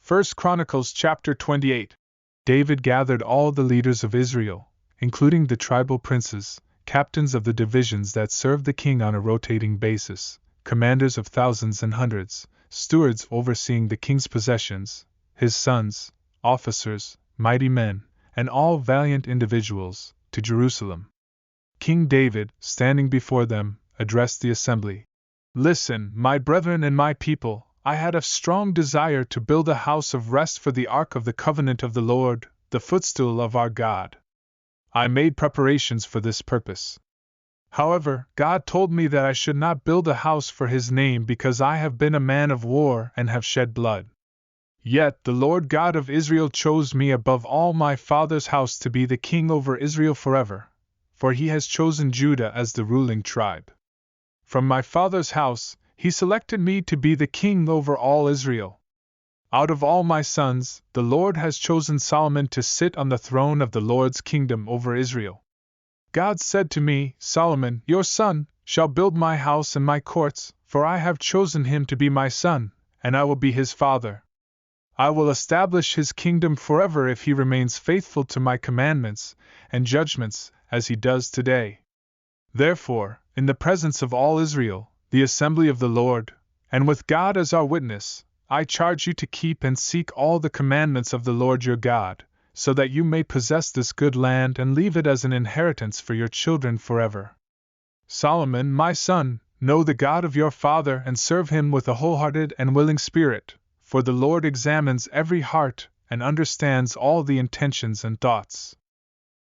1 Chronicles Chapter 28. David gathered all the leaders of Israel, including the tribal princes, captains of the divisions that served the king on a rotating basis, commanders of thousands and hundreds, stewards overseeing the king's possessions, his sons, officers, mighty men, and all valiant individuals, to Jerusalem. King David, standing before them, addressed the assembly. "Listen, my brethren and my people, I had a strong desire to build a house of rest for the ark of the covenant of the Lord, the footstool of our God. I made preparations for this purpose. However, God told me that I should not build a house for his name because I have been a man of war and have shed blood. Yet the Lord God of Israel chose me above all my father's house to be the king over Israel forever, for he has chosen Judah as the ruling tribe. From my father's house, he selected me to be the king over all Israel. Out of all my sons, the Lord has chosen Solomon to sit on the throne of the Lord's kingdom over Israel. God said to me, 'Solomon, your son, shall build my house and my courts, for I have chosen him to be my son, and I will be his father. I will establish his kingdom forever if he remains faithful to my commandments and judgments, as he does today.' Therefore, in the presence of all Israel, the assembly of the Lord, and with God as our witness, I charge you to keep and seek all the commandments of the Lord your God, so that you may possess this good land and leave it as an inheritance for your children forever. Solomon, my son, know the God of your father and serve him with a wholehearted and willing spirit, for the Lord examines every heart and understands all the intentions and thoughts.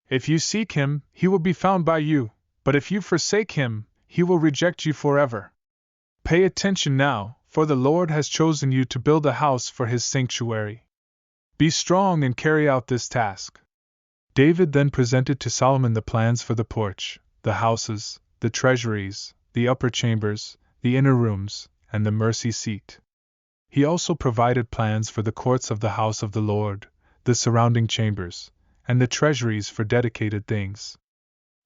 If you seek him, he will be found by you, but if you forsake him, he will reject you forever. Pay attention now, for the Lord has chosen you to build a house for his sanctuary. Be strong and carry out this task." David then presented to Solomon the plans for the porch, the houses, the treasuries, the upper chambers, the inner rooms, and the mercy seat. He also provided plans for the courts of the house of the Lord, the surrounding chambers, and the treasuries for dedicated things.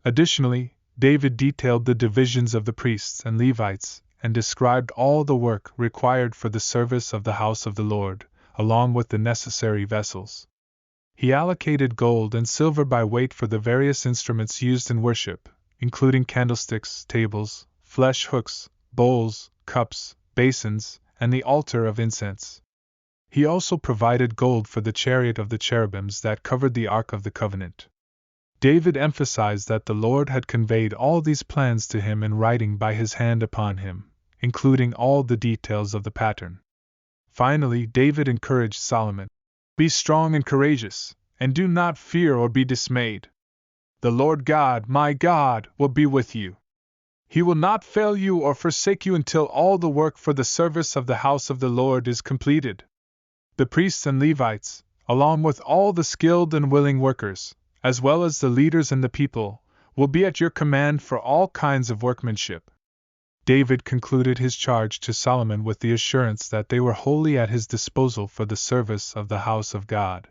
Additionally, David detailed the divisions of the priests and Levites, and described all the work required for the service of the house of the Lord, along with the necessary vessels. He allocated gold and silver by weight for the various instruments used in worship, including candlesticks, tables, flesh hooks, bowls, cups, basins, and the altar of incense. He also provided gold for the chariot of the cherubims that covered the Ark of the Covenant. David emphasized that the Lord had conveyed all these plans to him in writing by his hand upon him, including all the details of the pattern. Finally, David encouraged Solomon, "Be strong and courageous, and do not fear or be dismayed. The Lord God, my God, will be with you. He will not fail you or forsake you until all the work for the service of the house of the Lord is completed. The priests and Levites, along with all the skilled and willing workers, as well as the leaders and the people, will be at your command for all kinds of workmanship." David concluded his charge to Solomon with the assurance that they were wholly at his disposal for the service of the house of God.